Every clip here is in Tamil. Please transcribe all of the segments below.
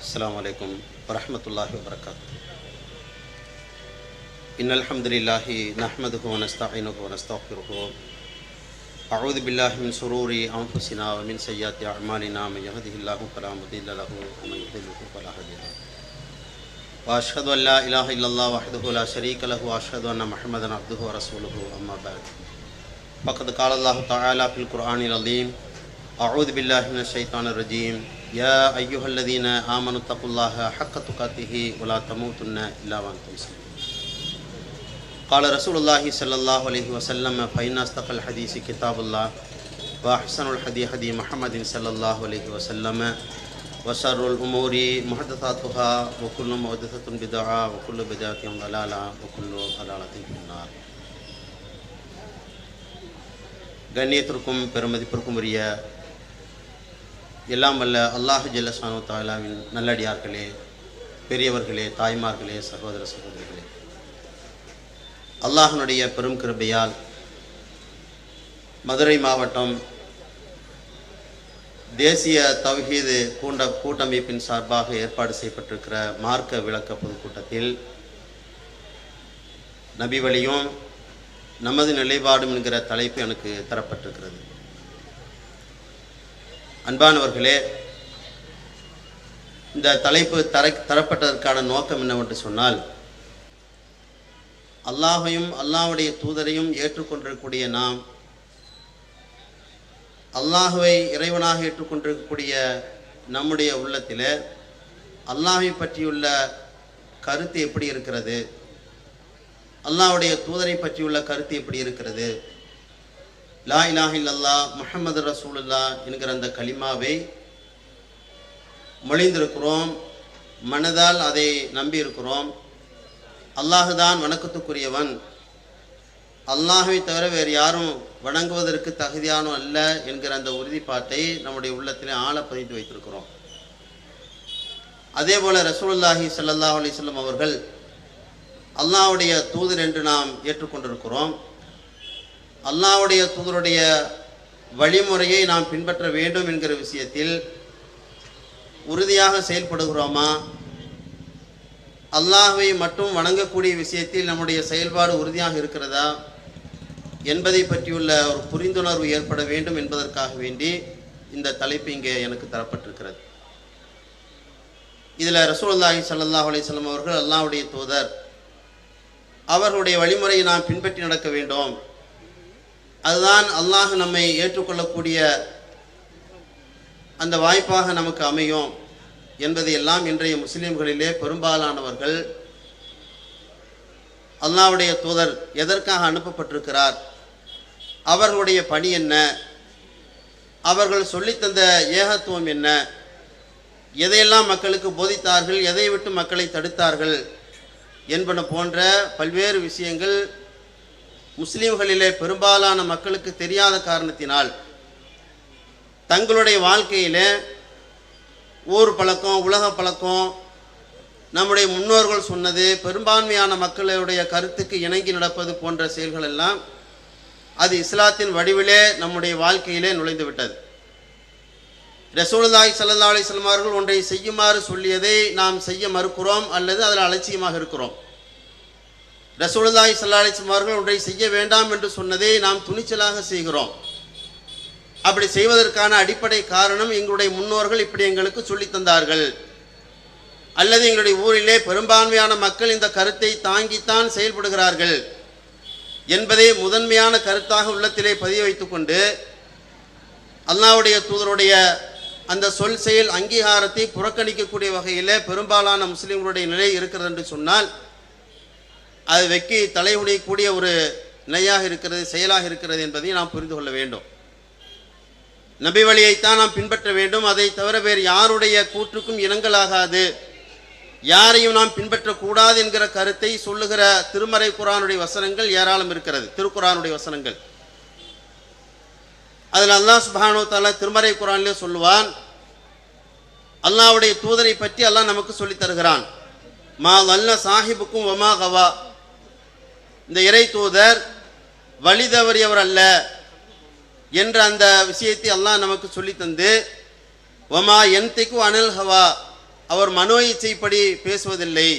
अस्सलामु अलैकुम वरहमतुल्लाहि वबरकातुहू। इन्नल हम्दुलिल्लाहि नहमदुहु व नस्तईनुहु व नस्तगफिरुहु। अऊज़ु बिल्लाहि मिन शुरूरि अंफुसिना व मिन सय्यिआति अअमालिना। मन यहदिहिल्लाहु फला मुदिल्ल लहु व मन युद्लिलहु फला हादिय लहु। व अशहदु अल्ला इलाहा इल्लल्लाह वहदहु ला शरीक लहु व अशहदु अन्ना मुहम्मदन अब्दुहु व रसूलुहु। अम्मा बअद। फ़क़द क़ाल अल्लाहु तआला फ़िल क़ुरआनिल अज़ीम। अऊज़ु बिल्लाहि मिनश शैतानिर रजीम। या अय्युहल्लज़ीना आमनु तक़ुल्लाहा हक़्क़ तुक़ातिही व ला तमूतुन्ना इल्ला व अंतुम मुस्लिमून। क़ाल रसूलुल्लाहि सल्लल्लाहु अलैहि वसल्लम फ़इन्न अस्तक़ल हदीसी किताबुल्लाह व अहसनुल हदी हदी मुहम्मदिन सल्लल्लाहु अलैहि वसल्लम व शर्रुल उमूरि मुहद्दसातुहा व कुल्लु मुहद्दसतिन बिदअह व कुल्लु बिदअतिन ज़लाला व कुल्लु ज़लालतिन फिन्नार। கண்ணியத்திற்கும் பெருமதிப்பிற்கும் உரிய எல்லாம் வல்ல அல்லாஹ் ஜல்ல ஷானு தஆலாவின் நல்லடியார்களே, பெரியவர்களே, தாய்மார்களே, சகோதர சகோதரிகளே, அல்லாஹ்வுடைய பெரும் கிருபையால் மதுரை மாவட்டம் தேசிய தௌஹீது கூட்டமைப்பின் சார்பாக ஏற்பாடு செய்யப்பட்டிருக்கிற மார்க்க விளக்க பொதுக்கூட்டத்தில் நபி வழியும் நமது நிலைப்பாடும் என்கிற தலைப்பு எனக்கு தரப்பட்டிருக்கிறது. அன்பானவர்களே, இந்த தலைப்பு தரப்பட்டதற்கான நோக்கம் என்னவென்று சொன்னால், அல்லாஹையும் அல்லாஹ்வுடைய தூதரையும் ஏற்றுக்கொண்டிருக்கக்கூடிய நாம், அல்லாஹுவை இறைவனாக ஏற்றுக்கொண்டிருக்கக்கூடிய நம்முடைய உள்ளத்தில் அல்லாஹை பற்றியுள்ள கருத்து எப்படி இருக்கிறது, அல்லாஹ்வுடைய தூதரை பற்றியுள்ள கருத்து எப்படி இருக்கிறது, லா இலாஹ இல்லல்லாஹ் முஹம்மது ரசூலுல்லாஹ் என்கிற அந்த கலிமாவை மொழிந்திருக்கிறோம், மனதால் அதை நம்பி இருக்கிறோம். அல்லாஹுதான் வணக்கத்துக்குரியவன், அல்லாஹை தவிர வேறு யாரும் வணங்குவதற்கு தகுதியானோ அல்ல என்கிற அந்த உறுதிப்பாட்டை நம்முடைய உள்ளத்திலே ஆழ பதித்து வைத்திருக்கிறோம். அதே போல ரசூலுல்லாஹி ஸல்லல்லாஹு அலைஹி வஸல்லம் அவர்கள் அல்லாஹ்வுடைய தூதர் என்று நாம் ஏற்றுக்கொண்டிருக்கிறோம். அல்லாஹ்வுடைய தூதருடைய வழிமுறையை நாம் பின்பற்ற வேண்டும் என்கிற விஷயத்தில் உறுதியாக செயல்படுகிறோமா, அல்லாஹ்வை மட்டும் வணங்கக்கூடிய விஷயத்தில் நம்முடைய செயல்பாடு உறுதியாக இருக்கிறதா என்பதை பற்றியுள்ள ஒரு புரிந்துணர்வு ஏற்பட வேண்டும் என்பதற்காக வேண்டி இந்த தலைப்பு இங்கே எனக்கு தரப்பட்டிருக்கிறது. இதில் ரசூலுல்லாஹி ஸல்லல்லாஹு அலைஹி வஸல்லம் அவர்கள் அல்லாஹ்வுடைய தூதர், அவர்களுடைய வழிமுறையை நாம் பின்பற்றி நடக்க வேண்டும், அதுதான் அல்லாஹ் நம்மை ஏற்றுக்கொள்ளக்கூடிய அந்த வாய்ப்பாக நமக்கு அமையும் என்பதையெல்லாம் இன்றைய முஸ்லிம்களிலே பெரும்பாலானவர்கள் அல்லாஹ்வுடைய தூதர் எதற்காக அனுப்பப்பட்டிருக்கிறார், அவர்களுடைய பணி என்ன, அவர்கள் சொல்லித்தந்த ஏகத்துவம் என்ன, எதையெல்லாம் மக்களுக்கு போதித்தார்கள், எதை விட்டு மக்களை தடுத்தார்கள் என்பன போன்ற பல்வேறு விஷயங்கள் முஸ்லிம்களிலே பெரும்பாலான மக்களுக்கு தெரியாத காரணத்தினால் தங்களுடைய வாழ்க்கையிலே ஊர் பழக்கம், உலக பழக்கம், நம்முடைய முன்னோர்கள் சொன்னது, பெரும்பான்மையான மக்களுடைய கருத்துக்கு இணங்கி நடப்பது போன்ற செயல்கள் எல்லாம் அது இஸ்லாத்தின் வடிவிலே நம்முடைய வாழ்க்கையிலே நுழைந்து விட்டது. ரசூலுல்லாஹி ஸல்லல்லாஹு அலைஹி வஸல்லம் அவர்கள் ஒன்றை செய்யுமாறு சொல்லியதை நாம் செய்ய மறுக்கிறோம் அல்லது அதில் அலட்சியமாக இருக்கிறோம். ரசூலுல்லாஹி ஸல்லல்லாஹு அலைஹி வஸல்லம் அவர்கள் ஒன்றை செய்ய வேண்டாம் என்று சொன்னதை நாம் துணிச்சலாக செய்கிறோம். அப்படி செய்வதற்கான அடிப்படை காரணம், எங்களுடைய முன்னோர்கள் இப்படி எங்களுக்கு சொல்லித் தந்தார்கள், அல்லது எங்களுடைய ஊரிலே பெரும்பான்மையான மக்கள் இந்த கருத்தை தாங்கித்தான் செயல்படுகிறார்கள் என்பதை முதன்மையான கருத்தாக உள்ளத்திலே பதிய வைத்துக் கொண்டு அல்லாஹ்வுடைய தூதருடைய அந்த சொல் செயல் அங்கீகாரத்தை புறக்கணிக்கக்கூடிய வகையில் பெரும்பாலான முஸ்லிம்களுடைய நிலை இருக்கிறது என்று சொன்னால் அது வெக்கி தலைகுனியக்கூடிய ஒரு நிலையாக இருக்கிறது, செயலாக இருக்கிறது என்பதை நாம் புரிந்து கொள்ள வேண்டும். நபி வழியைத்தான் நாம் பின்பற்ற வேண்டும், அதை தவிர வேறு யாருடைய கூற்றுக்கும் இணங்கலாகாது, யாரையும் நாம் பின்பற்றக்கூடாது என்கிற கருத்தை சொல்லுகிற திருமறை குர்ஆனுடைய வசனங்கள் ஏராளம் இருக்கிறது. திருக்குர்ஆனுடைய வசனங்கள், அதில் அல்லாஹ் சுப்ஹானஹு வ தஆலா திருமறை குர்ஆனிலே சொல்லுவான், அல்லாஹ்வுடைய தூதரை பற்றி அல்லாஹ் நமக்கு சொல்லித் தருகிறான். மா வல்ல சாஹிபுக்கும் வமா கவா, இந்த இறை தூதர் வழி தவறியவர் அல்ல என்ற அந்த விஷயத்தை அல்லாஹ் நமக்கு சொல்லி தந்து, வமா யன்திகு அனில் ஹவா, அவர் மனோ இச்சைப்படி பேசுவதில்லை.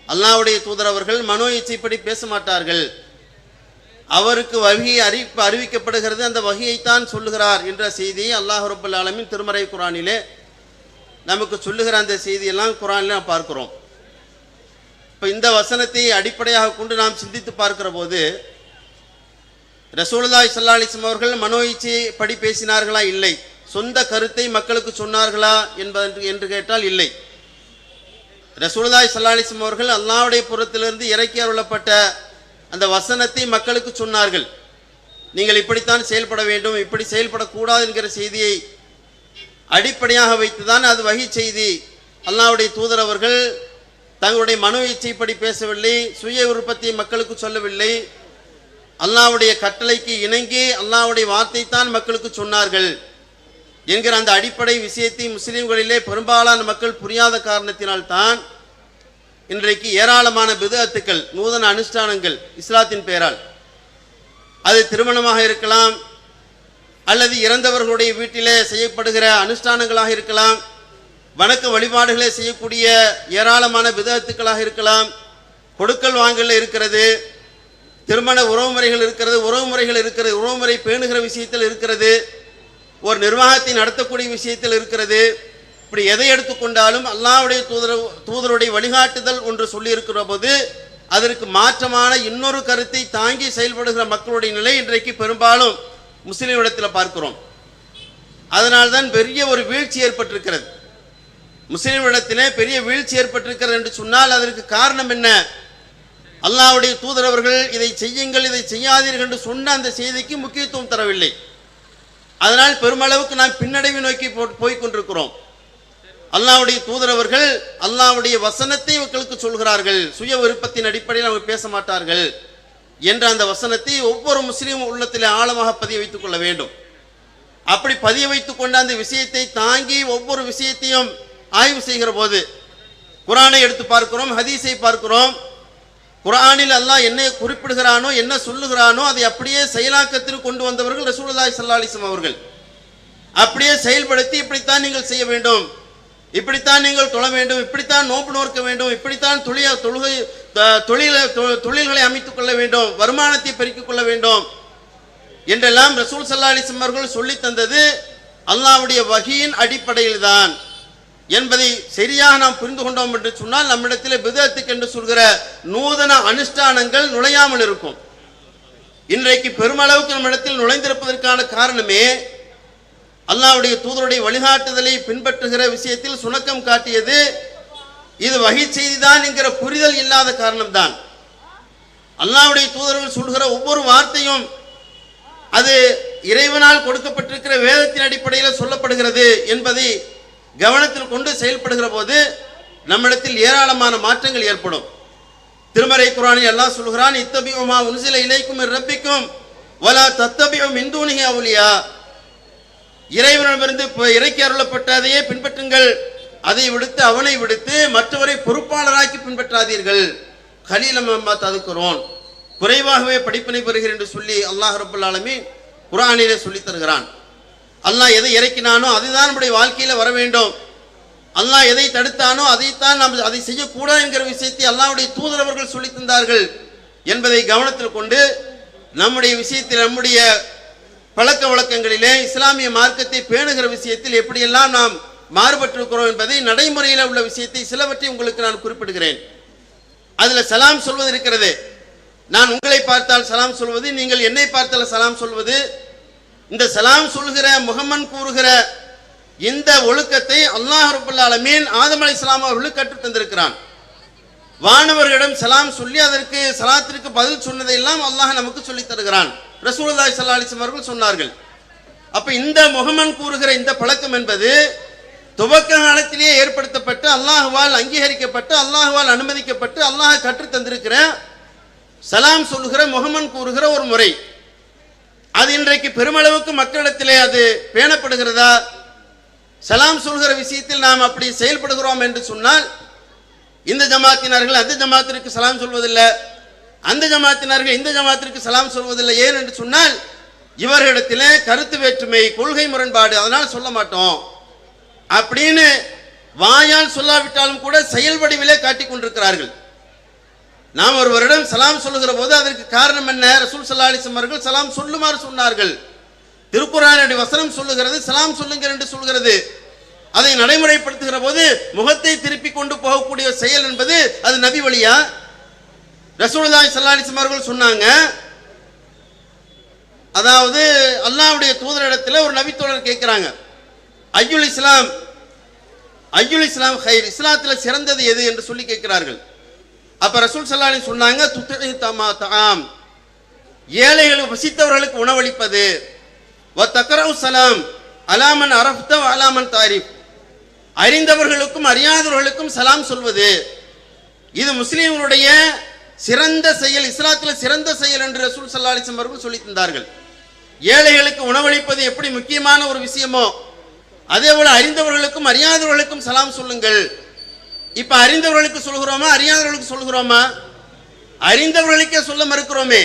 அல்லாஹ்வுடைய தூதர் அவர்கள் மனோ இச்சைப்படி பேச மாட்டார்கள். அவருக்கு வஹி அறிவிக்கப்படுகிறது, அந்த வஹியைத்தான் சொல்லுகிறார் என்ற செய்தியை அல்லாஹ் ரப்பல் ஆலமீன் திருமறை குர்ஆனிலே நமக்கு சொல்லுகிற அந்த செய்தியெல்லாம் குர்ஆனில் நாம் பார்க்கிறோம். இப்போ இந்த வசனத்தை அடிப்படையாக கொண்டு நாம் சிந்தித்து பார்க்கிற போது ரசூலுல்லாஹி ஸல்லல்லாஹு அலைஹி வஸல்லம் அவர்கள் மனோ இச்சைப்படி பேசினார்களா? இல்லை. சொந்த கருத்தை மக்களுக்கு சொன்னார்களா என்று கேட்டால் இல்லை. ரசூலுல்லாஹி ஸல்லல்லாஹு அலைஹி வஸல்லம் அவர்கள் அல்லாஹ்வுடைய புறத்திலிருந்து இறக்கி அருளப்பட்ட அந்த வசனத்தை மக்களுக்கு சொன்னார்கள். நீங்கள் இப்படித்தான் செயல்பட வேண்டும், இப்படி செயல்படக்கூடாது என்கிற செய்தியை அடிப்படையாக வைத்துதான் அது வஹி செய்தி. அல்லாஹ்வுடைய தூதர் அவர்கள் தங்களுடைய மனோ இச்சைப்படி பேசவில்லை, சுய விருப்பத்தை மக்களுக்கு சொல்லவில்லை. அல்லாஹ்வுடைய கட்டளைக்கு இணங்கி அல்லாஹ்வுடைய வார்த்தை தான் மக்களுக்கு சொன்னார்கள் என்கிற அந்த அடிப்படை விஷயத்தை முஸ்லிம்களிலே பெரும்பாலான மக்கள் புரியாத காரணத்தினால்தான் இன்றைக்கு ஏராளமான பித்அத்துக்கள், நூதன அனுஷ்டானங்கள் இஸ்லாத்தின் பெயரால், அது திருமணமாக இருக்கலாம், அல்லது இறந்தவர்களுடைய வீட்டிலே செய்யப்படுகிற அனுஷ்டானங்களாக இருக்கலாம், வணக்க வழிபாடுகளை செய்யக்கூடிய ஏராளமான பித்அத்துக்களாக இருக்கலாம், கொடுக்கல் வாங்கல இருக்கிறது, திருமண உறவுமுறைகள் இருக்கிறது, உறவுமுறை பேணுகிற விஷயத்தில் இருக்கிறது, ஒரு நிர்வாகத்தை நடத்தக்கூடிய விஷயத்தில் இருக்கிறது. இப்படி எதை எடுத்துக்கொண்டாலும் அல்லாஹ்வுடைய தூதருடைய வழிகாட்டுதல் ஒன்று சொல்லி இருக்கிற போது அதற்கு மாற்றமான இன்னொரு கருத்தை தாங்கி செயல்படுகிற மக்களுடைய நிலை இன்றைக்கு பெரும்பாலும் முஸ்லிம் இடத்தில் பார்க்கிறோம். அதனால்தான் பெரிய ஒரு வீழ்ச்சி ஏற்பட்டிருக்கிறது. முஸ்லிம் இடத்திலே பெரிய வீழ்ச்சி ஏற்பட்டிருக்கிறது என்று சொன்னால் அதற்கு காரணம் என்ன? அல்லாஹ்வுடைய தூதர் அவர்கள் இதை செய்யுங்கள், இதை செய்யாதீர்கள் என்று சொன்ன அந்த செய்திக்கு முக்கியத்துவம் தரவில்லை. அதனால் பெருமளவுக்கு நாம் பின்னடைவை நோக்கி போய் கொண்டிருக்கிறோம். அல்லாஹ்வுடைய தூதர் அவர்கள் அல்லாஹ்வுடைய வசனத்தை மக்களுக்கு சொல்கிறார்கள், சுய விருப்பத்தின் அடிப்படையில் அவங்க பேச மாட்டார்கள் என்ற அந்த வசனத்தை ஒவ்வொரு முஸ்லீம் உள்ளத்திலே ஆழமாக பதிய வைத்துக் கொள்ள வேண்டும். அப்படி பதிய வைத்துக் கொண்ட அந்த விஷயத்தை தாங்கி ஒவ்வொரு விஷயத்தையும் ஆய்வு செய்கிற போது குர்ஆனை எடுத்து பார்க்கிறோம், ஹதீஸை பார்க்கிறோம். குர்ஆனில் அல்லாஹ் என்ன குறிப்பிடுகிறானோ, என்ன சொல்லுகிறானோ அதை அப்படியே செயலாக்கத்திற்கு கொண்டு வந்தவர்கள் ரசூலுல்லாஹி ஸல்லல்லாஹு அலைஹி வஸல்லம் அவர்கள். அப்படியே செயல்படுத்தி இப்படித்தான் நீங்கள் செய்ய வேண்டும், இப்படித்தான் நீங்கள் தொழ வேண்டும், இப்படித்தான் நோன்பு நோக்க வேண்டும், இப்படித்தான் தொழில்களை அமைத்துக் கொள்ள வேண்டும், வருமானத்தை பெருக்கிக் கொள்ள வேண்டும் என்றெல்லாம் ரசூல் ஸல்லல்லாஹு அலைஹி வஸல்லம் அவர்கள் சொல்லி தந்தது அல்லாஹ்வுடைய வஹியின் அடிப்படையில் தான் என்பதை சரியாக நாம் புரிந்து கொண்டோம் என்று சொன்னால் நம்மிடத்தில் பித்அத்துக்கு என்று சொல்கிற நூதன அனுஷ்டானங்கள் நுழையாமல் இருக்கும். இன்றைக்கு பெருமளவுக்கு நம்மிடத்தில் நுழைந்திருப்பதற்கான காரணமே அல்லாஹ்வுடைய தூதருடைய வழிகாட்டுதலை பின்பற்றுகிற விஷயத்தில் சுணக்கம் காட்டியது இது வஹி செய்திதான் என்கிற புரிதல் இல்லாத காரணம்தான். அல்லாஹ்வுடைய தூதர்கள் சொல்கிற ஒவ்வொரு வார்த்தையும் அது இறைவனால் கொடுக்கப்பட்டிருக்கிற வேதத்தின் அடிப்படையில் சொல்லப்படுகிறது என்பதை கவனத்தில் கொண்டு செயல்படுகிற போது நம்மிடத்தில் ஏராளமான மாற்றங்கள் ஏற்படும். திருமறை குர்ஆனில் அல்லாஹ் சொல்கிறான், இத்தபிஉ மா உன்ஸில இலைக்கும் மிர் ரப்பிக்கும் வலா தத்தபிஉ மின் தூனிஹி அவுலியா. இறைவனிடமிருந்து இறக்கி அருளப்பட்டதையே பின்பற்றுங்கள், அதை விடுத்து அவனை விடுத்து மற்றவரை பொறுப்பாளராக்கி பின்பற்றாதீர்கள். கலீலம் மா ததுக்குரோன், குறைவாகவே படிப்பினை பெறுகிறேன் என்று சொல்லி அல்லாஹ் ரப்பல் ஆலமீன் குர்ஆனிலே சொல்லி தருகிறான். அல்லாஹ் எதை இறக்கினானோ அதுதான் நம்முடைய வாழ்க்கையில வர வேண்டும். அல்லாஹ் எதை தடுத்தானோ அதைத்தான் நாம் அதை செய்யக்கூடாது என்கிற விஷயத்தை அல்லாஹ்வுடைய தூதர் அவர்கள் சொல்லி தந்தார்கள் என்பதை கவனத்தில் கொண்டு நம்முடைய விஷயத்தில், நம்முடைய பழக்க வழக்கங்களிலே இஸ்லாமிய மார்க்கத்தை பேணுகிற விஷயத்தில் எப்படியெல்லாம் நாம் மாறுபட்டிருக்கிறோம் என்பதை நடைமுறையில் உள்ள விஷயத்தை சிலவற்றை உங்களுக்கு நான் குறிப்பிடுகிறேன். அதுல சலாம் சொல்வது இருக்கிறது. நான் உங்களை பார்த்தால் சலாம் சொல்வது, நீங்கள் என்னை பார்த்தால் சலாம் சொல்வது, இந்த சலாம் சொல்கிற முகமன் கூறுகிற இந்த ஒழுக்கத்தை அல்லாஹ் ரப்பல் ஆலமீன் ஆதம் அலைஹிஸ்ஸலாம் அவர்களுக்கு கற்றுத் தந்திருக்கிறான். வானவர்களிடம் சலாம் சொல்லி அதற்கு சலாத்திற்கு பதில் சொன்னதை எல்லாம் அல்லாஹ் நமக்கு சொல்லி தருகிறான். ரசூலுல்லாஹி ஸல்லல்லாஹு அலைஹி வஸல்லம் அவர்கள் சொன்னார்கள். அப்ப இந்த முகமன் கூறுகிற இந்த பழக்கம் என்பது துவக்க காலத்திலேயே ஏற்படுத்தப்பட்டு அல்லாஹ்வால் அங்கீகரிக்கப்பட்டு அல்லாஹ்வால் அனுமதிக்கப்பட்டு அல்லாஹ் கற்றுத் தந்திருக்கிற சலாம் சொல்லுகிற முகமன் கூறுகிற ஒரு முறை. அது இன்றைக்கு பெருமளவுக்கு மக்களிடத்திலே அது பேணப்படுகிறதா? சலாம் சொல்கிற விஷயத்தில் நாம் அப்படி செயல்படுகிறோம் என்று சொன்னால் இந்த ஜமாத்தினர்கள் அந்த ஜமாத்திற்கு சலாம் சொல்வதில்லை, அந்த ஜமாத்தினர்கள் இந்த ஜமாத்திற்கு சலாம் சொல்வதில்லை. ஏன் என்று சொன்னால் இவர்களிடத்திலே கருத்து வேற்றுமை, கொள்கை முரண்பாடு, அதனால் சொல்ல மாட்டோம் அப்படின்னு வாயால் சொல்லாவிட்டாலும் கூட செயல் வடிவிலே காட்டிக் கொண்டிருக்கிறார்கள். நாம் ஒருவரிடம் சலாம் சொல்லுகிற போது அதற்கு காரணம் என்ன? ரசூல் ஸல்லல்லாஹு அலைஹி வஸல்லம் அவர்கள் சலாம் சொல்லுமாறு சொன்னார்கள். திருக்குர்ஆனுடைய வசனம் சொல்லுகிறது சலாம் சொல்லுங்கள் என்று சொல்கிறது. அதை நடைமுறைப்படுத்துகிற போது முகத்தை திருப்பி கொண்டு போகக்கூடிய செயல் என்பது அது நபி வழியா? ரசூலுல்லாஹி ஸல்லல்லாஹு அலைஹி வஸல்லம் அவர்கள் சொன்னாங்க, அதாவது அல்லாஹ்வுடைய தூதரிடத்தில் ஒரு நபித்தோழர் கேட்கிறாங்க, ஐயுல் இஸ்லாம் ஹைர், இஸ்லாத்தில் சிறந்தது எது என்று சொல்லி கேட்கிறார்கள். அப்ப ரசூல் ஸல்லல்லாஹு அலைஹி சொன்னாங்க, துத்இ தஆம், ஏழைகளுக்கு வசித்தவர்களுக்கு உணவளிப்பது, வ தக்ரஉ ஸலாம் அலாமன் அரஃப்த வ அலாமன் தாரிஃப், அறிந்தவர்களுக்கும் அறியாதவர்களுக்கும் சலாம் சொல்வது. இது முஸ்லிம்களுடைய சிறந்த செயல், இஸ்லாத்தில் சிறந்த செயல் என்று ரசூல் ஸல்லல்லாஹு அலைஹி வஸல்லம் அவர்கள் சொல்லி தந்தார்கள். ஏழைகளுக்கு உணவளிப்பது எப்படி முக்கியமான ஒரு விஷயமோ அதே போல அறிந்தவர்களுக்கும் அறியாதவர்களுக்கும் சலாம் சொல்லுங்கள். இப்ப அறிந்தவர்களுக்கு சொல்கிறோமா அறியாதவர்களுக்கு சொல்கிறோமா? அறிந்தவர்களுக்கே சொல்ல மறுக்கிறோமே.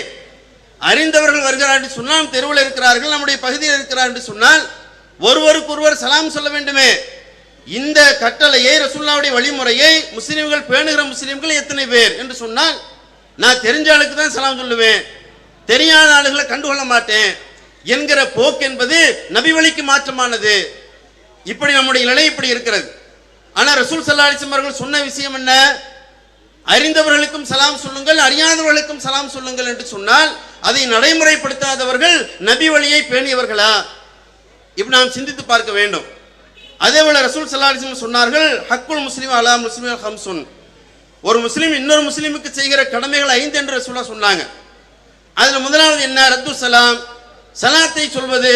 அறிந்தவர்கள் வருகிறார் என்று சொன்னால் தெருவில் இருக்கிறார்கள், நம்முடைய பகுதியில் இருக்கிறார் என்று சொன்னால் ஒருவருக்கு ஒருவர் சலாம் சொல்ல வேண்டுமே. இந்த கட்டளையை ரசூலுல்லாஹ்வுடைய வழிமுறையை முஸ்லிம்கள் பேணுகிற முஸ்லிம்கள் எத்தனை பேர் என்று சொன்னால், நான் தெரிஞ்ச ஆளுக்கு தான் சலாம் சொல்லுவேன், தெரியாத ஆளுகளை கண்டுகொள்ள மாட்டேன் என்கிற போக்கு என்பது நபி வழிக்கு மாற்றமானது. இப்படி நம்முடைய நிலை இப்படி இருக்கிறது. ஆனா ரசூல் ஸல்லல்லாஹு அலைஹி வஸல்லம் அவர்கள் சொன்ன விஷயம் என்ன? அறிந்தவர்களுக்கும் சலாம் சொல்லுங்கள், அறியாதவர்களுக்கும் சலாம் சொல்லுங்கள் என்று சொன்னால் அதை நடைமுறைப்படுத்தாதவர்கள் நபி வழியை பேணியவர்களா? இப்ப நாம் சிந்தித்து பார்க்க வேண்டும். அதே போல ரசூல் ஸல்லல்லாஹு அலைஹி வஸல்லம் சொன்னார்கள், ஹக்குல் முஸ்லிம் அலா முஸ்லிமில் ஹம்சுன், ஒரு முஸ்லிம் இன்னொரு முஸ்லிமுக்கு செய்கிற கடமைகள் 5 என்று ரசூலுல்லாஹ் சொன்னாங்க. அதுல முதலாவது என்ன? ரத்து சலாம், சலாத்தை சொல்வது,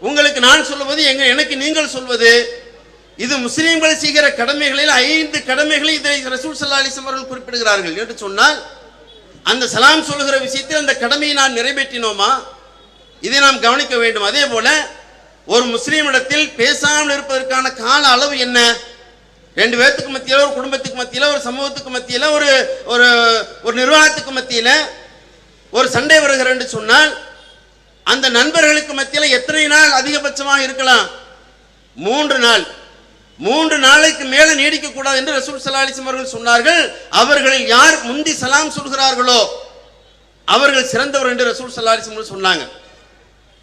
உங்களுக்கு நான் சொல்வது, எனக்கு நீங்கள் சொல்வது. இது முஸ்லிம்கள் செய்கிற கடமைகளில் 5 கடமைகளை இதை ரசூல் ஸல்லல்லாஹு அலைஹி வஸல்லம் அவர்கள் குறிப்பிடுகிறார்கள் என்று சொன்னால், அந்த சலாம் சொல்லுகிற விஷயத்தில் அந்த கடமையை நான் நிறைவேற்றினோமா? இதை நாம் கவனிக்க வேண்டும். அதே போல ஒரு முஸ்லீமிடத்தில் பேசாமல் இருப்பதற்கான கால அளவு என்ன? 2 பேருக்கு மத்தியில், ஒரு குடும்பத்துக்கு மத்தியில், ஒரு சமூகத்துக்கு மத்தியில், ஒரு ஒரு நிர்வாகத்துக்கு மத்தியில் ஒரு சண்டை வருகிற என்று சொன்னால் அந்த நண்பர்களுக்கு மத்தியில் எத்தனை நாள் அதிகபட்சமாக இருக்கலாம்? 3 நாள். 3 நாளைக்கு மேல நீடிக்க கூடாது என்று ரசூல் ஸல்லல்லாஹு அலைஹி வஸல்லம் அவர்கள் சொன்னார்கள். அவர்களில் யார் முந்தி சலாம் சொல்கிறார்களோ அவர்கள் சிறந்தவர் என்று ரசூல் ஸல்லல்லாஹு அலைஹி வஸல்லம் சொன்னாங்க.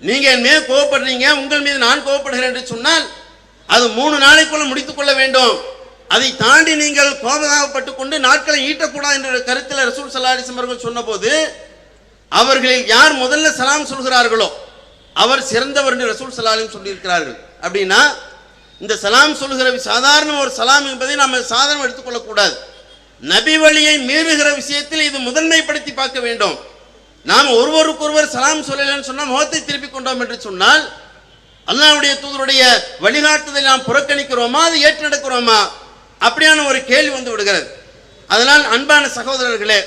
நீங்க என் மீது கோபப்படுறீங்க, உங்கள் மீது நான் கோபப்படுகிறேன் என்று சொன்னால் அது 3 நாளைக்குள்ள முடித்துக் கொள்ள வேண்டும். அதை தாண்டி நீங்கள் கோபப்பட்டுக் கொண்டு நாட்களை ஈட்டக்கூடாது என்ற கருத்தில் ரசூல் ஸல்லல்லாஹு அலைஹி வஸல்லம் அவர்கள் சொன்ன போது அவர்களில் யார் முதல்ல சலாம் சொல்கிறார்களோ அவர் சிறந்தவர் என்று ரசூல் ஸல்லல்லாஹு அலைஹி வஸல்லம் சொல்லியிருக்கிறார்கள். அப்படின்னா இந்த சலாம் சொல்லுகிற சாதாரண ஒரு சலாம் என்பதை நாம் சாதாரணம் எடுத்துக்கொள்ளக்கூடாது. நபி வழியை மீறுகிற விஷயத்தில் இது முதன்மைப்படுத்தி பார்க்க வேண்டும். நாம் ஒருவருக்கொருவர் சலாம் சொல்லலன்னு சொன்னால், முகத்தை திருப்பி கொண்டோம் என்று சொன்னால் அல்லாஹ்வுடைய தூதருடைய வழிகாட்டுதலை நாம் புறக்கணிக்கிறோமா, அதை ஏற்று நடக்கிறோமா? அப்படியான ஒரு கேள்வி வந்து விடுகிறது. அதனால் அன்பான சகோதரர்களே,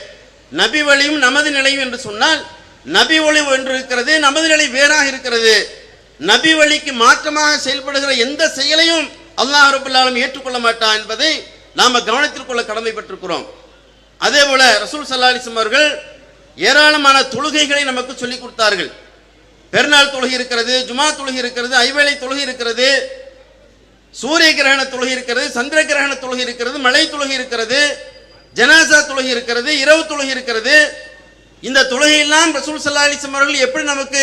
நபி வழியும் நமது நிலையும் என்று சொன்னால் நபி வழி ஒன்று இருக்கிறது, நமது நிலை வேறாக இருக்கிறது. நபி வழிக்கு மாற்றமாக செயல்படுகிற எந்த செயலையும் அல்லாஹ் ரப்பல் ஆலமீன் ஏற்றுக்கொள்ள மாட்டான் என்பதை நாம் கவனத்தில் கொள்ள கடமைப்பட்டிருக்கிறோம். அதே போல ரசூல் ஸல்லல்லாஹு அலைஹி வஸல்லம் அவர்கள் ஏராளமான தொழுகைகளை நமக்கு சொல்லிக் கொடுத்தார்கள். பெருநாள் தொழுகை இருக்கிறது, ஜுமா தொழுகை இருக்கிறது, ஐவேளை தொழுகை இருக்கிறது, சூரிய கிரகண தொழுகை இருக்கிறது, சந்திர கிரகண தொழுகை இருக்கிறது, மழை தொழுகை இருக்கிறது, ஜனாசா தொழுகை இருக்கிறது, இரவு தொழுகை இருக்கிறது. இந்த தொழுகையெல்லாம் ரசூல் ஸல்லல்லாஹு அலைஹி வஸல்லம் அவர்கள் எப்படி நமக்கு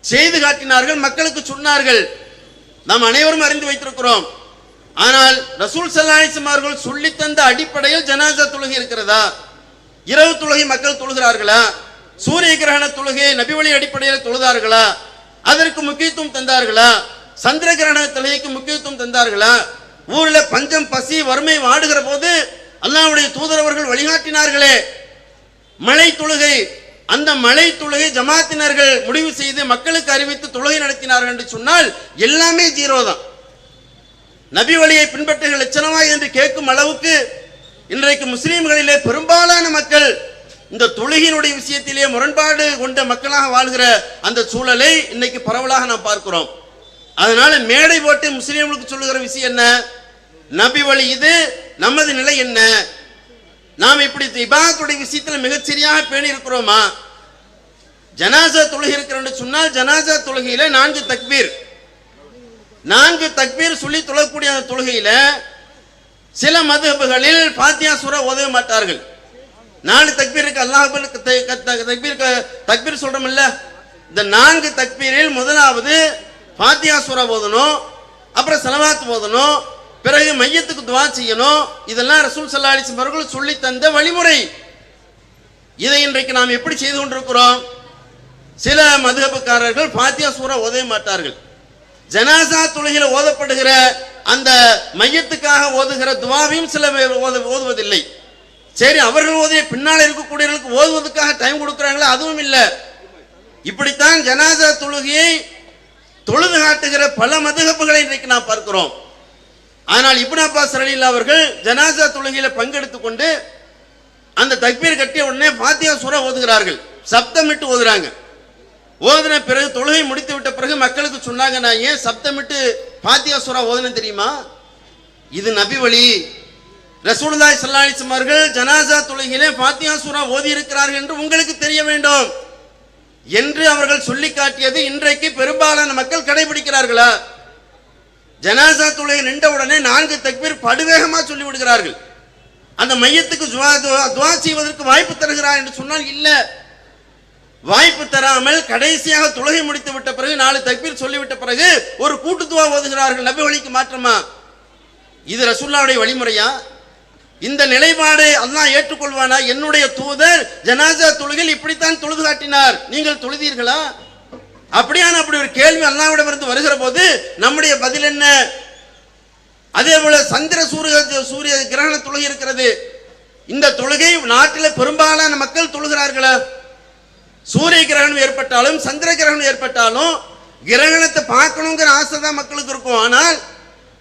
செய்து காட்டினார்கள், மக்களுக்கு சொன்னார்கள், நாம் அனைவரும் அறிந்து வைத்திருக்கிறோம். ஆனால் ரசூல் ஸல்லல்லாஹு அலைஹி வஸல்லம் அவர்கள் சொல்லி தந்த அடிப்படையில் ஜனாசா தொழுகை இருக்கிறதா? இரவு தொழுகை மக்கள் தொழுகிறார்களா? சூரிய கிரகண தொழுகை நபி வழி அடிப்படையில் தொழுதார்களா? அதற்கு முக்கியத்துவம் தந்தார்களா? சந்திர கிரகண தொழுகைக்கு முக்கியத்துவம் தந்தார்களா? ஊரில் பஞ்சம் பசி வறுமை வாடுகிற போது அல்லாஹ்வுடைய தூதர் அவர்கள் வழிகாட்டினார்களே மழை தொழுகை, அந்த மழை தொழுகை ஜமாத்தினர்கள் முடிவு செய்து மக்களுக்கு அறிவித்து தொழுகை நடத்தினார்கள் என்று சொன்னால் எல்லாமே 0 தான். நபி வழியை பின்பற்றுகிற லட்சணமாய் என்று கேட்கும் அளவுக்கு இன்றைக்கு முஸ்லீம்களிலே பெரும்பாலான மக்கள் இந்த தொழுகையினுடைய விஷயத்திலே முரண்பாடு கொண்ட மக்களாக வாழ்கிற அந்த சூழலை இன்னைக்கு பரவலாக நாம் பார்க்கிறோம். அதனால மேடை போட்டு முஸ்லீம்களுக்கு சொல்லுகிற விஷயம் என்ன? நபி வழி இது, நமது நிலை என்ன? நாம் இப்படி இபாதத்துடைய விஷயத்தில் மிகச் சரியாக பேணி இருக்கிறோமா? ஜனாசா தொழுகை இருக்கிறன்னு சொன்னால் ஜனாசா தொழுகையில 4 தக்பீர், 4 தக்பீர் சொல்லி தொழக்கூடிய அந்த தொழுகையில சில மதுஹபுகளில் ஃபாத்தியா சூரா ஓதவே மாட்டார்கள். 4 தக்பீருக்கு அல்லாஹ் தக்பீர் சொல்றோம் இல்ல, இந்த 4 தக்பீரில் முதலாவது ஃபாத்தியா சூரா ஓதணும், அப்புறம் ஸலவாத் ஓதணும், பிறகு மையத்துக்கு துஆ செய்யணும். இதெல்லாம் ரசூல் ஸல்லல்லாஹு அலைஹி வஸல்லம் அவர்கள் சொல்லி தந்த வழிமுறை. இதை இன்றைக்கு நாம் எப்படி செய்து கொண்டிருக்கிறோம்? சில மதுஹபுக்காரர்கள் ஃபாத்தியா சூரா ஓதவே மாட்டார்கள். ஜனாசா தொழுகையில் ஓதப்படுகிற அந்த மையத்துக்காக ஓதுகிற துவாவையும் சில பேர் ஓதுவதில்லை. சரி, அவர்கள் ஓதிய பின்னால் இருக்கக்கூடியவர்களுக்கு ஓதுவதற்காக டைம் கொடுக்குறாங்களா? அதுவும் இல்லை. இப்படித்தான் ஜனாசா தொழுகையை தொழுது காட்டுகிற பல மதுஹபுகளை இன்றைக்கு நாம் பார்க்கிறோம். ஆனால் இப்னு அப்பாஸ் ரலியல்லாஹு அவர்கள் ஜனாசா தொழுகையில பங்கெடுத்துக் கொண்டு அந்த தக்பீர் கட்டிய உடனே ஃபாத்தியா சூரா ஓதுகிறார்கள். சப்தமிட்டு ஓதுறாங்க. ஓதுன பிறகு தொழுகை முடித்து விட்ட பிறகு மக்களுக்கு சொன்னாங்க, நான் ஏன் சப்தமிட்டு ஃபாத்தியா சூரா ஓதுனேன் தெரியுமா? இது நபி வழி. ரசூலுல்லாஹி ஸல்லல்லாஹு அலைஹி வஸல்லம் அவர்கள் ஜனாசா தொழுகையிலே ஃபாத்தியா சூரா ஓதி இருக்கிறார்கள் என்று உங்களுக்கு தெரிய வேண்டும் என்று அவர்கள் சொல்லி காட்டியது இன்றைக்கு பெரும்பாலான மக்கள் கடைபிடிக்கிறார்களா? ஜனாசா தொழுகை நின்ற உடனே 4 தக்பீர் படுவேகமா சொல்லி விடுகிறார்கள். அந்த மையத்துக்கு துஆ செய்வதற்கு வாய்ப்பு தருகிறார் என்று சொன்னால் இல்ல, வாய்ப்பு தராமல் கடைசியாக தொழுகை முடித்து விட்ட பிறகு 4 தக்பீர் சொல்லிவிட்ட பிறகு ஒரு கூட்டு துஆ ஓதுகிறார்கள். நபி வழிக்கு மாற்றமா? இது ரசூலுல்லாஹ்வுடைய வழிமுறையா? இந்த நிலைப்பாடு அல்லாஹ் ஏற்றுக்கொள்வானா? என்னுடைய தூதர் ஜனாசா தொழுகையில் இப்படித்தான் தொழுது காட்டினார், நீங்கள் தொழுதீர்களா? அப்படியான அப்படி ஒரு கேள்வி அல்லாஹ்விடமிருந்து வருகிற போது நம்முடைய பதில் என்ன? அதே போல சந்திர சூரிய கிரகண தொழுகை இருக்கிறது. இந்த தொழுகை நாட்டில் பெரும்பாலான மக்கள் தொழுகிறார்களா? சூரிய கிரகணம் ஏற்பட்டாலும் சந்திர கிரகணம் ஏற்பட்டாலும் கிரகணத்தை பார்க்கணுங்கிற ஆசை தான் மக்களுக்கு இருக்கும். ஆனால்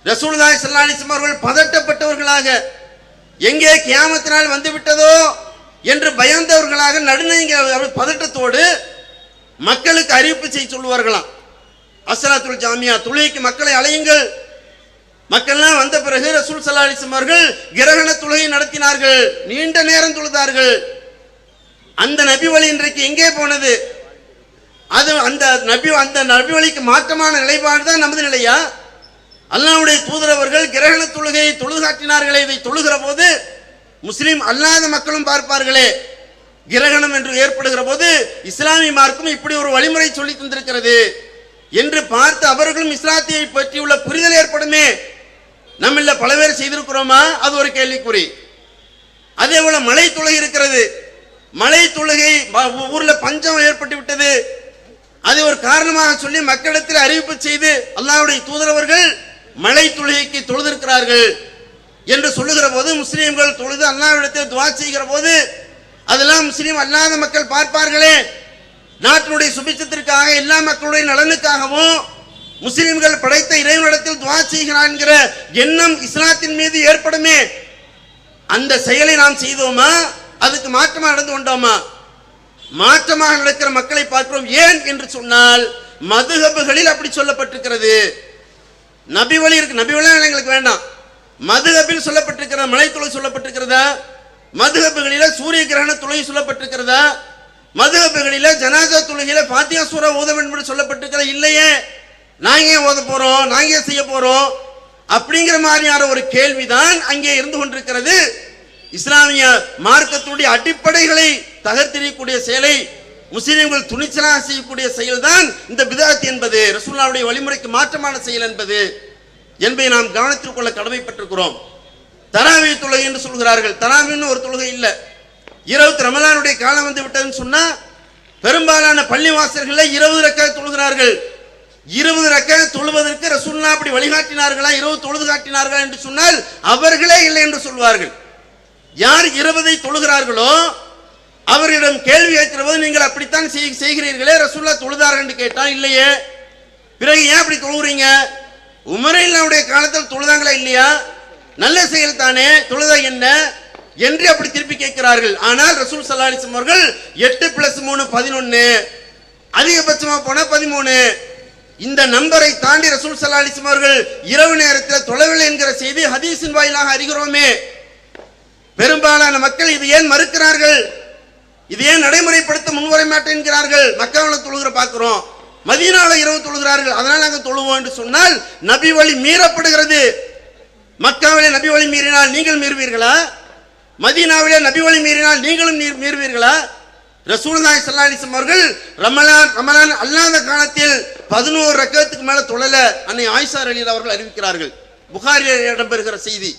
ரசூலுல்லாஹி ஸல்லல்லாஹு அலைஹி வஸல்லம் அவர்கள் பதட்டப்பட்டவர்களாக, எங்கே கியாமத்தினால் வந்து விட்டதோ என்று பயந்தவர்களாக, நடுநடுங்க பதட்டத்தோடு மக்களுக்கு அறிவிப்பு செய்ய சொல்லுவார்களாம். அஸ்ஸலாத்துல் ஜாமியா, தொழுகைக்கு மக்களை அழையுங்கள். மக்கள்லாம் வந்த பிறகு ரசூல் ஸல்லல்லாஹு அலைஹி வஸல்லம் அவர்கள் கிரகண தொழுகை நடத்தினார்கள். நீண்ட நேரம் தொழுதார்கள். அந்த நபி வழி இன்றைக்கு எங்கே போனது? அது அந்த நபி வழிக்கு மாற்றமான நிலைப்பாடு தான் நமது நிலையா? அல்லாஹ்வுடைய தூதர் அவர்கள் கிரகண தொழுகையை தொழுது காட்டினார்களே, இதை தொழுகிற போது முஸ்லிம் அல்லாத மக்களும் பார்ப்பார்களே. கிரகணம் என்று ஏற்படுகிற போது இஸ்லாமிய மார்க்கம் இப்படி ஒரு வழிமுறை சொல்லி தந்திருக்கிறது என்று பார்த்து அவர்களும் இஸ்லாத்தை பற்றியுள்ள புரிதல் ஏற்படுமே. நம்மள பல பேர் செய்திருக்கிறோமா? அது ஒரு கேள்விக்குறி. அதே போல மழை தொழுகை இருக்கிறது. மழை தொழுகை ஊர்ல பஞ்சம் ஏற்பட்டு விட்டது, அதை ஒரு காரணமாக சொல்லி மக்களிடத்தில் அறிவிப்பு செய்து அல்லாஹ்வுடைய தூதரவர்கள் மழை தொழுகைக்கு தொழுதிருக்கிறார்கள் என்று சொல்லுகிற போது முஸ்லீம்கள் தொழுது அல்லாஹ்விடத்தில் துஆ செய்கிற போது அதெல்லாம் முஸ்லீம் அல்லாத மக்கள் பார்ப்பார்களே. நாட்டினுடைய சுபிட்சத்திற்காக, எல்லா மக்களுடைய நலனுக்காகவும் முஸ்லிம்கள் படைத்த இறைவனிடத்தில் துஆ செய்கிறார் என்கிற எண்ணம் இஸ்லாத்தின் மீது ஏற்படுமே. அந்த செயலை நாம் செய்தோமா? அதுக்கு மாற்றமாக நடந்து கொண்டோமா? மாற்றமாக நடக்கிற மக்களை பார்க்கிறோம். ஏன் என்று சொன்னால் மதுஹபுகளில் அப்படி சொல்லப்பட்டிருக்கிறது. நபி வழி இருக்கு, நபி வழி எங்களுக்கு வேண்டாம். மதுஹபில் சொல்லப்பட்டிருக்கிற மழை தொழுகை சொல்லப்பட்டிருக்கிறதா? மதுஹபுகளில சூரிய கிரகண தொழுகை சொல்லப்பட்டிருக்கிறதா? மதுஹபுகளில ஜனாசா தொழுகையில ஃபாத்தியா சூரா ஓத வேண்டும் என்று சொல்லப்பட்டிருக்கிறதா? இல்லையே. நாங்க ஏன் ஓத போறோம், நாங்க ஏன் செய்ய போறோம் அப்படிங்கிற மாதிரியான ஒரு கேள்விதான் அங்கே இருந்து கொண்டிருக்கிறது. இஸ்லாமிய மார்க்கத்துடைய அடிப்படைகளை தகர்த்தெறியக்கூடிய செயலை முஸ்லிம்கள் துணிச்சலாக செய்யக்கூடிய செயல்தான் இந்த பிதஅத் என்பது, ரசூலுல்லாஹ்வுடைய வழிமுறைக்கு மாற்றமான செயல் என்பதை நாம் கவனத்தில் கொள்ள கடமைப்பட்டிருக்கிறோம். தராவீஹ் தொழுகை என்று சொல்கிறார்கள். தராவீஹ்னு ஒரு தொழுகை இல்லை. இரவு ரமலானுடைய காலம் வந்து விட்டதுன்னு சொன்னா பெரும்பாலான பள்ளிவாசல்களில் 20 ரக்காத் தொழுகிறார்கள். 20 ரக்காத் தொழுவதற்கு ரசூலுல்லாஹ் அப்படி வழிகாட்டினார்களா, 20 தொழுது காட்டினார்களா என்று சொன்னால் அவர்களே இல்லை என்று சொல்வார்கள். யார் 20 தொழுகிறார்களோ அவரிடம் கேள்வி கேட்கிற போது நீங்கள் அப்படித்தான் செய்கிறீர்களே, ரசூலுல்லாஹ் தொழுதார்கள் என்று கேட்டால் இல்லையே, பிறகு ஏன் அப்படி தொழுகிறீங்க? உமரையினுடைய காலத்தில் தொழுதாங்களா இல்லையா? நல்ல செயல் தானே, தொழுதா என்ன என்று அப்படி திருப்பி கேட்கிறார்கள். ஆனால் ரசூல் ஸல்லல்லாஹு அலைஹி வஸல்லம் அவர்கள் 8 + 3 11, அதிகபட்சமா போனா 13, இந்த நம்பரை தாண்டி ரசூல் ஸல்லல்லாஹு அலைஹி வஸல்லம் அவர்கள் இரவு நேரத்தில் தொழவில்லை என்கிற செய்தி ஹதீஸின் வாயிலாக அறிகிறோமே. பெரும்பாலான மக்கள் இது ஏன் மறுக்கிறார்கள்? இது ஏன் நடைமுறைப்படுத்த முன்வர மாட்டேன்கிறார்கள்? மக்காவில் தொழுகிற பார்க்கிறோம். மதீனால இரவு தொழுகிறார்கள், அதனால நாங்கள் தொழுவோம் என்று சொன்னால் நபி வழி மீறப்படுகிறது. மக்காவிலே நபி வழி மீறினால் நீங்கள் மீறுவீர்களா? மதீனாவிலே நபி வழி மீறினால் நீங்களும் மீறுவீர்களா? ரசூலுல்லாஹி ஸல்லல்லாஹு அலைஹி வஸல்லம் அவர்கள் ரமலான் அல்லாத காலத்தில் 11 ரக்கத்துக்கு மேல தொழல அன்னை ஆயிஷா ரலியல்லாஹு அவர்கள் அறிவிக்கிறார்கள். புகாரியில் இடம்பெறுகிற செய்தி.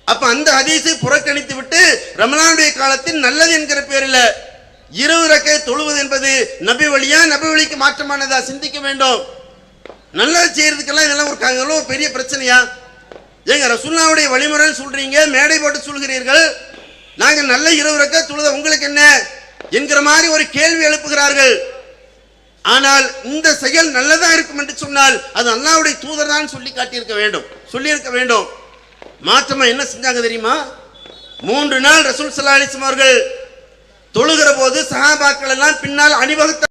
அப்ப அந்த ஹதீஸை புறக்கணித்து விட்டு ரமலானுடைய காலத்தில் நல்லது என்கிற பேரில் 20 ரக்கத் தொழுவது என்பது நபி வழியா, நபி வழிக்கு மாற்றமானதா? சிந்திக்க வேண்டும். நல்லது செய்யறதுக்கெல்லாம் இதெல்லாம் ஒரு பெரிய பிரச்சனையா? ஏங்க ரசூலுல்லாஹ்வுடைய வழிமுறை சொல்றீங்க, மேடை போட்டு சொல்கிறீர்கள், நாங்க நல்ல 20 ரக்கத் தொழுத உங்களுக்கு என்ன என்கிற மாதிரி ஒரு கேள்வி எழுப்புகிறார்கள். ஆனால் இந்த செயல் நல்லதா இருக்கும் என்று சொன்னால் அது அல்லாஹ்வுடைய தூதர் தான் சொல்லி காட்டியிருக்க வேண்டும், சொல்லியிருக்க வேண்டும். மாற்றமா என்ன செஞ்சாங்க தெரியுமா? 3 நாள் ரசூல் ஸல்லல்லாஹு அலைஹி வஸல்லம் அவர்கள் தொழுகிற போது சஹாபாக்கள் எல்லாம் பின்னால் அணிவகுத்த